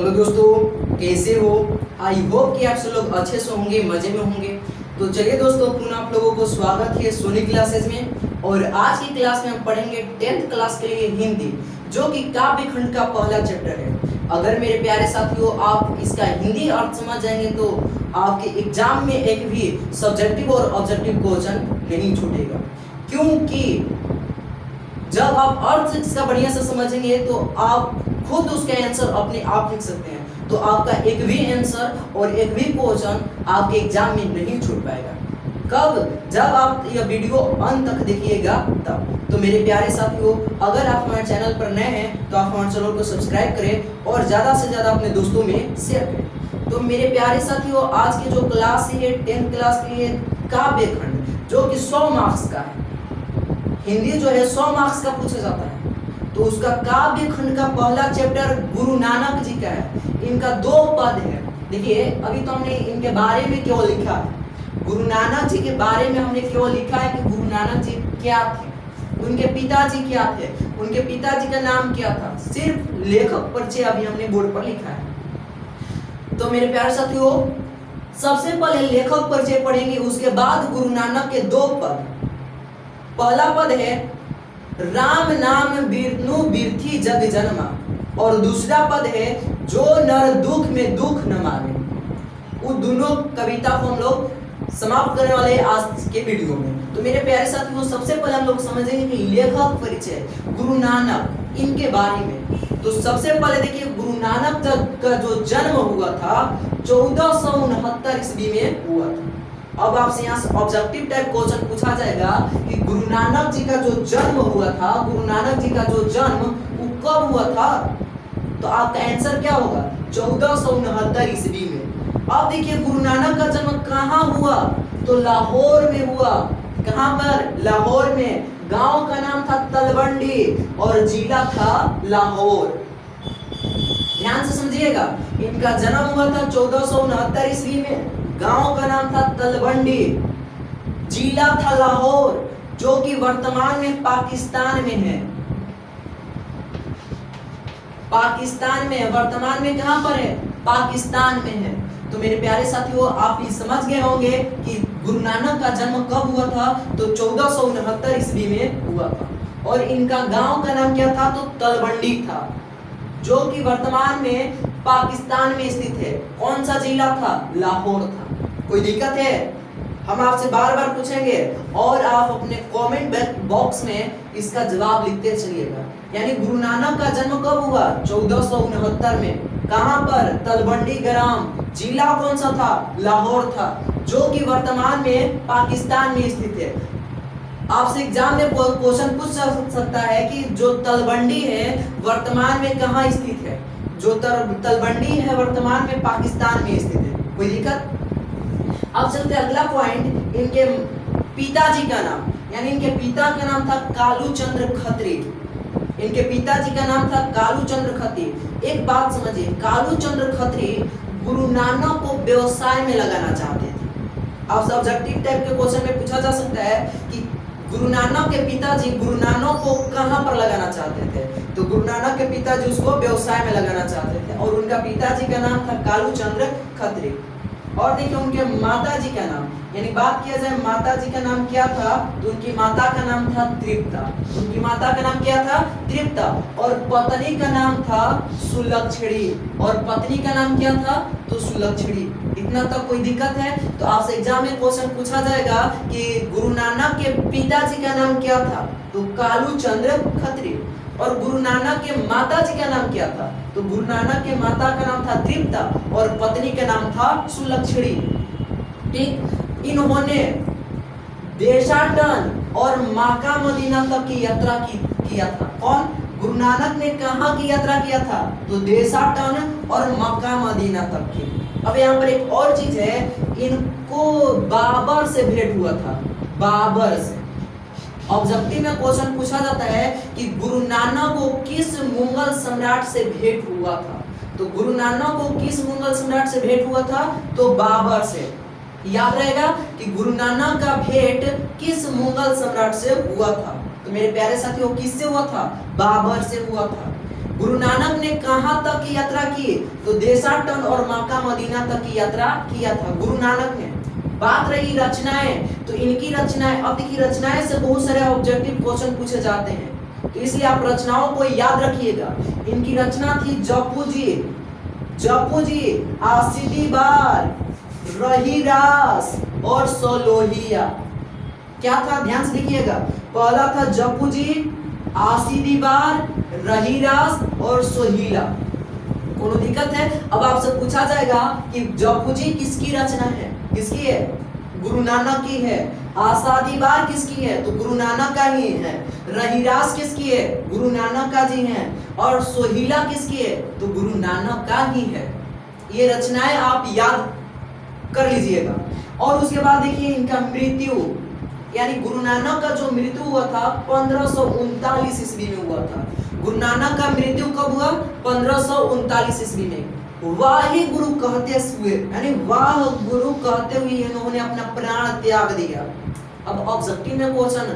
Hello दोस्तों, कैसे हो? आई होप कि आप सब लोग अच्छे से होंगे, मजे में होंगे। तो चलिए दोस्तों, पुनः आप लोगों को स्वागत है सोनी क्लासेज में। और आज की क्लास में हम पढ़ेंगे 10th क्लास के लिए हिंदी, जो कि काव्य खंड का पहला चैप्टर है। अगर मेरे प्यारे साथियों आप इसका हिंदी अर्थ समझ जाएंगे तो आपके एग्जाम में एक भी सब्जेक्टिव और ऑब्जेक्टिव क्वेश्चन नहीं छूटेगा, क्योंकि जब आप अर्थ इसका बढ़िया से समझेंगे तो आप खुद उसका आंसर अपने आप लिख सकते हैं। तो आपका एक भी आंसर और एक भी क्वेश्चन आपके एग्जाम में नहीं छूट पाएगा। कब? जब आप यह वीडियो अंत तक देखिएगा तब। तो मेरे प्यारे साथियों, अगर आप हमारे चैनल पर नए हैं तो आप हमारे चैनल को सब्सक्राइब करें और ज़्यादा से ज़्यादा अपने दोस्तों में शेयर करें। तो मेरे प्यारे साथियों, आज की जो क्लास है 10th क्लास के लिए काव्य खंड, जो कि 100 मार्क्स का है। हिंदी जो है 100 मार्क्स का पूछा जाता है। तो उसका काव्य खंड का पहला चैप्टर गुरु नानक जी का है। इनका 2 पद है। देखिए, अभी तो हमने इनके बारे में केवल लिखा है, गुरु नानक जी के बारे में हमने केवल लिखा है कि गुरु नानक जी क्या थे, उनके पिताजी क्या थे, उनके पिताजी का नाम क्या था। सिर्फ लेखक परिचय अभी हमने बोर्ड पर लिखा है। तो मेरे प्यारे साथियों, सबसे पहले लेखक परिचय पढ़ेंगे, उसके बाद गुरु नानक के 2 पद। पहला पद है राम नाम बिरनु बिरथी जग जन्मा, और दूसरा पद है जो नर दुख में दुख न माने। उन दोनों कविता को हम लोग समाप्त करने वाले आज के वीडियो में। तो मेरे प्यारे साथियों, सबसे पहले हम लोग समझेंगे कि लेखक परिचय गुरु नानक, इनके बारे में। तो सबसे पहले देखिए, गुरु नानक का जो जन्म हुआ था 1469 ईस्वी में हुआ था। अब आपसे यहाँ से ऑब्जेक्टिव टाइप क्वेश्चन पूछा जाएगा कि गुरु नानक जी का जो जन्म हुआ था, गुरु नानक जी का जो जन्म वो कब हुआ था? तो आपका आंसर क्या होगा? 1469 ईस्वी में। अब देखिए, गुरु नानक का जन्म कहाँ हुआ? तो लाहौर में हुआ। कहाँ पर? लाहौर में। गांव का नाम था तलवंडी और जिला था लाहौर। ध्यान से समझिएगा, इनका जन्म हुआ था 1469 ईस्वी में। गांव का नाम था तलवंडी, जिला था लाहौर, जो कि वर्तमान में पाकिस्तान में है। पाकिस्तान में है, वर्तमान में कहां पर है? पाकिस्तान में है। तो मेरे प्यारे साथियों, आप ये समझ गए होंगे कि गुरु नानक का जन्म कब हुआ था। तो 1469 ईस्वी में हुआ था। और इनका गांव का नाम क्या था? तो तलवंडी था, जो कि वर्तमान में पाकिस्तान में स्थित है। कौन सा जिला था? लाहौर था। कोई दिक्कत है? हम आपसे बार बार पूछेंगे और आप अपने कमेंट बॉक्स में इसका जवाब लिखते चलिएगा। यानी गुरु नानक का जन्म कब हुआ? 1469 में। कहां पर? तलवंडी ग्राम। जिला कौन सा था? लाहौर था, जो कि वर्तमान में पाकिस्तान में स्थित है। आपसे एग्जाम में क्वेश्चन पूछ सकता है कि जो तलवंडी है वर्तमान में कहाँ स्थित है? जो तलवंडी है वर्तमान में पाकिस्तान में स्थित है। कोई दिक्कत? अब चलते अगला पॉइंट, इनके पिताजी का नाम। यानी इनके पिता का नाम था कालू चंद्र खत्री। इनके पिताजी का नाम था कालू चंद्र खत्री। एक बात समझिए, कालू चंद्र खत्री गुरु नानक को व्यवसाय में लगाना चाहते थे। आप सब्जेक्टिव टाइप के क्वेश्चन में पूछा जा सकता है कि गुरु नानक के पिताजी गुरु नानक को कहां पर लगाना चाहते थे? तो गुरु नानक के पिताजी उसको व्यवसाय में लगाना चाहते थे, और उनका पिताजी का नाम था कालू चंद्र खत्री। और देखिए, उनके माता जी का नाम, यानी बात किया जाए माता जी का नाम क्या था? तो उनकी माता का नाम था तृप्ता। उनकी माता का नाम क्या था? तृप्ता। और पत्नी का नाम था सुलक्षणी। और पत्नी का नाम क्या था? तो सुलक्षणी। इतना तक कोई दिक्कत है? तो आपसे एग्जाम में क्वेश्चन पूछा जाएगा कि गुरु नानक के पिताजी का नाम क्या था? तो कालू चंद्र खत्री। और गुरु नानक के माता जी का नाम क्या था? तो गुरु नानक के माता का नाम था तृप्ता और पत्नी का नाम था सुलक्षणी। ठीक, इन्होंने देशाटन और मक्का मदीना तक की यात्रा किया था। कौन? गुरु नानक ने कहाँ की यात्रा किया था? तो देशाटन और मक्का मदीना तक की। अब यहाँ पर एक और चीज है, इनको बाबर से भेंट हुआ था। बाबर से ऑब्जेक्टिव में क्वेश्चन पूछा जाता है कि गुरु नानक को किस मुगल सम्राट से भेंट हुआ था? तो गुरु नानक को किस मुगल सम्राट से भेंट हुआ था? तो बाबर से। याद रहेगा कि गुरु नानक का भेंट किस मुगल सम्राट से हुआ था? तो मेरे प्यारे साथियों, किससे हुआ था? बाबर से हुआ था। गुरु नानक ने कहां तक की यात्रा की? तो देशाटन और मक्का मदीना तक की यात्रा किया था गुरु नानक ने। बात रही रचनाएं, तो इनकी रचनाएं, अब देखिए रचनाएं से बहुत सारे ऑब्जेक्टिव क्वेश्चन पूछे जाते हैं, तो इसलिए आप रचनाओं को याद रखिएगा। इनकी रचना थी जपू जी, आसिदी बार, रही रास और सोलोहिया। क्या था, ध्यान से लिखिएगा। पहला था जपू जी, आसिदी बार, रही रास और सोहिला। कोनो दिक्कत है? अब आपसे पूछा जाएगा कि जपू जी किसकी रचना है? किसकी है? गुरु नानक की है। आसादी बार किसकी है? तो गुरु नानक का ही है। रहीरास किसकी है? गुरु नानक का जी है। और सोहिला किसकी है? तो गुरु नानक का ही है। ये रचनाएं आप याद कर लीजिएगा। और उसके बाद देखिए इनका मृत्यु, यानी गुरु नानक का जो मृत्यु हुआ था 1539 ईस्वी में हुआ था। गुरु नानक का मृत्यु कब हुआ? 1539 ईस्वी में। वाह गुरु कहते हुए, यानी वाह गुरु कहते हुए इन्होंने अपना प्राण त्याग दिया। अब ऑब्जेक्टिव में क्वेश्चन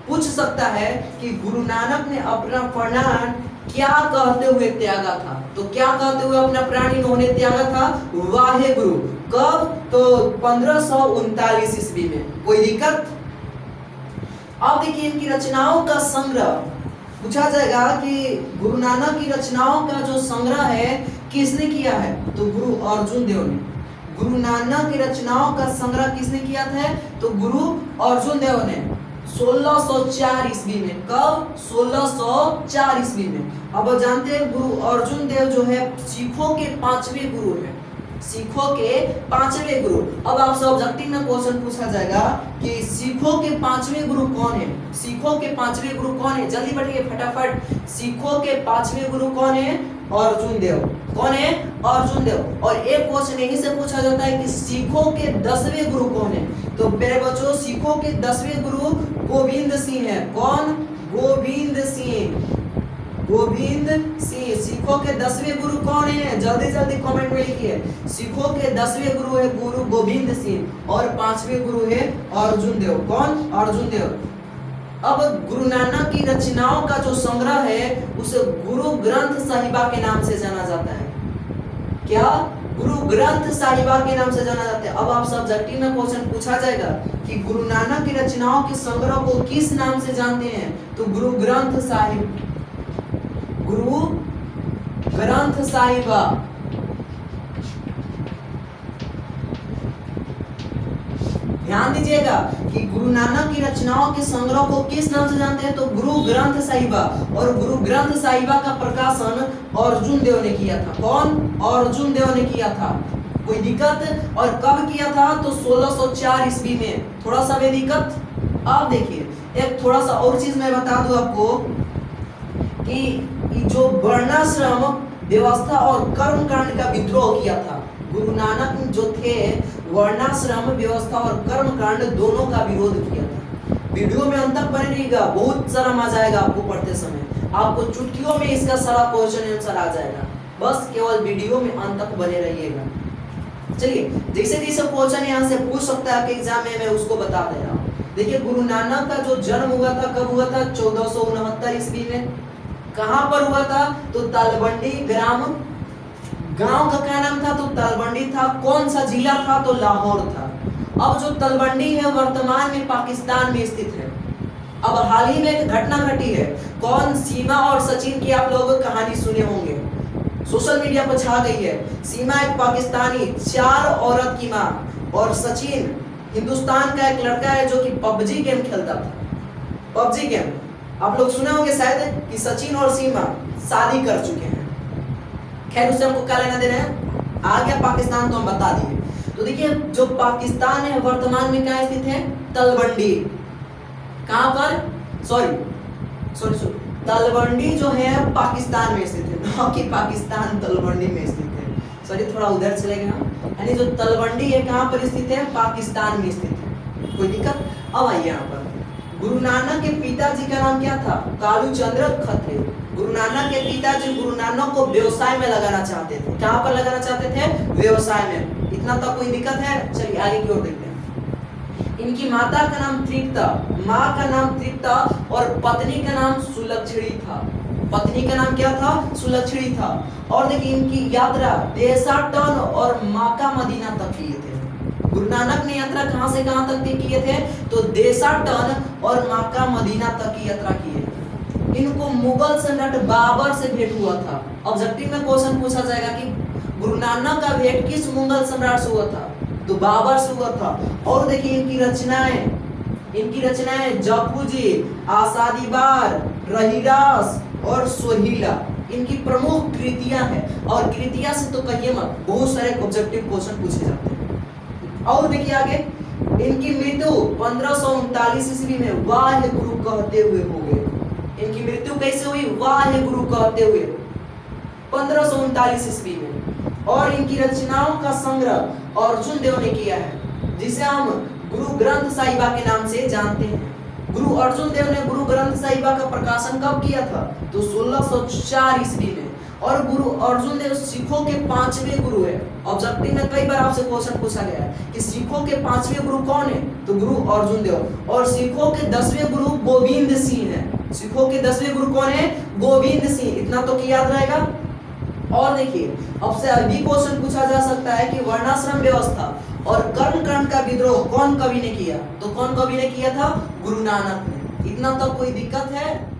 पूछ सकता है कि गुरु नानक ने अपना प्राण क्या कहते हुए त्यागा था? तो क्या कहते हुए अपना प्राण इन्होंने त्यागा था? वाहे गुरु। कब? तो 1539 ईस्वी में। कोई दिक्कत? अब देखिए इनकी रचनाओं का संग्रह पूछा जाएगा कि गुरु नानक की रचनाओं का जो संग्रह है किसने किया है? तो गुरु अर्जुन देव ने। गुरु नानक की रचनाओं का संग्रह किसने किया था? तो गुरु अर्जुन देव ने 1604 ईस्वी में। कब? 1604 ईस्वी में। अब जानते हैं गुरु अर्जुन देव जो है सिखों के 5वें गुरु है। सिखों के 5वें गुरु। अब आपसे ऑब्जेक्टिव में क्वेश्चन पूछा जाएगा कि सिखों के 5वें गुरु कौन है? सिखों के 5वें गुरु कौन है? जल्दी बढ़िए फटाफट। सिखों के 5वें गुरु कौन है? अर्जुन देव। कौन है? अर्जुन देव। और एक क्वेश्चन यहीं से पूछा जाता है कि सिखों के 10वें गुरु कौन है? तो मेरे बच्चों सिखों के 10वें गुरु गोविंद सिंह है। कौन? गोविंद सिंह। गोविंद सिंह। सिखों के 10वें गुरु कौन है? जल्दी जल्दी कमेंट में लिखिए। सिखों के 10वें गुरु है गुरु गोविंद सिंह और 5वें गुरु है अर्जुन देव। कौन? अर्जुन देव। अब गुरु नानक की रचनाओं का जो संग्रह है उसे गुरु ग्रंथ साहिबा के नाम से जाना जाता है। क्या? गुरु ग्रंथ साहिबा के नाम से जाना जाता है। अब आप सब्जेक्टिव में क्वेश्चन पूछा जाएगा कि गुरु नानक की रचनाओं के संग्रह को किस नाम से जानते हैं? तो गुरु ग्रंथ साहिब, गुरु ग्रंथ साहिबा। ध्यान दीजिएगा कि गुरु नानक की रचनाओं के संग्रह को किस नाम से जानते हैं? तो गुरु ग्रंथ साहिबा। और गुरु ग्रंथ साहिबा का प्रकाशन अर्जुन देव ने किया था। कौन? अर्जुन देव ने किया था। कोई दिक्कत? और कब किया था? तो 1604 ईस्वी में। थोड़ा सा भी दिक्कत? आप देखिए एक थोड़ा सा और चीज मैं बता दूं आपको कि जो वर्णाश्रम व्यवस्था और कर्मकांड का विद्रोह किया था, गुरु नानक जो थे वर्णाश्रम व्यवस्था और कर्मकांड दोनों का विरोध किया था। वीडियो में अंत तक बने रहिएगा, बहुत सारा मजा आएगा आपको पढ़ते समय। आपको चुटकियों में इसका सारा क्वेश्चन आंसर आ जाएगा। बस केवल वीडियो में अंत तक बने रहिएगा। चलिए जैसे जैसे क्वेश्चन यहाँ से पूछ सकता है आपके एग्जाम में, मैं उसको बता दे रहा हूँ। देखिए गुरु नानक का जो जन्म हुआ था कब हुआ था? 1469 ईस्वी में। कहां पर हुआ था? तो तलवंडी ग्राम। गांव का क्या नाम था? तो तलवंडी था। कौन सा जिला था? तो लाहौर था। अब जो तलवंडी है वर्तमान में पाकिस्तान में स्थित है। अब हाल ही में एक घटना घटी है। कौन? सीमा और सचिन की आप लोग कहानी सुने होंगे, सोशल मीडिया पर छा गई है। सीमा एक पाकिस्तानी 4 औरत की मां, और सचिन हिंदुस्तान का एक लड़का है जो कि पबजी गेम खेलता था। पबजी गेम आप लोग सुने होंगे शायद कि सचिन और सीमा शादी कर चुके हैं। खैर उससे हमको क्या लेना देना है, आ गया पाकिस्तान तो हम बता दिए। तो देखिए जो पाकिस्तान है वर्तमान में क्या स्थित है? तलवंडी। कहां पर? सॉरी तलवंडी जो है पाकिस्तान में स्थित है, न कि पाकिस्तान तलवंडी में स्थित है। सॉरी थोड़ा उधर चले गए हम। यानी जो तलवंडी है कहां पर स्थित है? पाकिस्तान में स्थित है। कोई दिक्कत? अब आइए यहाँ पर। गुरु नानक के पिताजी का नाम क्या था? कालूचंद्र खत्री। गुरु नानक के पिताजी गुरु नानक को व्यवसाय में लगाना चाहते थे। कहां पर लगाना चाहते थे? व्यवसाय में। इतना तक कोई दिक्कत है? चलिए आगे की ओर देखते हैं। इनकी माता का नाम तृप्ता, माँ का नाम तृप्ता और पत्नी का नाम सुलक्षणी था। पत्नी का नाम क्या था? सुलक्षणी था। और देखिए इनकी यात्रा देशाटन और मक्का मदीना तक किए थे। गुरु नानक ने यात्रा कहां से कहां तक किए थे? तो देशाटन और मक्का मदीना तक की यात्रा किए। इनको मुगल सम्राट बाबर से भेंट हुआ था। ऑब्जेक्टिव में क्वेश्चन पूछा जाएगा कि गुरु नानक का भेंट किस मुगल सम्राट से हुआ था? तो बाबर से हुआ था। और देखिए इनकी रचनाएं जपूजी, आसादीबार, रहीरास और सोहिला इनकी प्रमुख कृतियां हैं। और कृतियां से तो कहिए मत, बहुत सारे ऑब्जेक्टिव क्वेश्चन पूछे जाते हैं। और देखिए आगे, इनकी मृत्यु 1539 ईस्वी में वाहे गुरु कहते हुए हो गई। इनकी मृत्यु कैसे हुई? वाहे गुरु कहते हुए 1539 ईस्वी में। और इनकी रचनाओं का संग्रह अर्जुन देव ने किया है, जिसे हम गुरु ग्रंथ साहिबा के नाम से जानते हैं। गुरु अर्जुन देव ने गुरु ग्रंथ साहिबा का प्रकाशन कब किया था? तो 1604 ईस्वी में। और गुरु अर्जुन देव सिखों के 5वें गुरु है। ऑब्जेक्टिव में कई बार आपसे क्वेश्चन पूछा गया है कि सिखों के 5वें गुरु कौन है? तो गुरु अर्जुन देव। और सिखों के 10वें गुरु गोविंद सिंह है। सिखों के 10वें गुरु कौन है? गोविंद सिंह। इतना तो याद रहेगा। और देखिए अब से अभी क्वेश्चन पूछा जा सकता है कि वर्णाश्रम व्यवस्था और कर्ण का विद्रोह कौन कवि ने किया? तो कौन कवि ने किया था? गुरु नानक ने। इतना तो कोई दिक्कत है?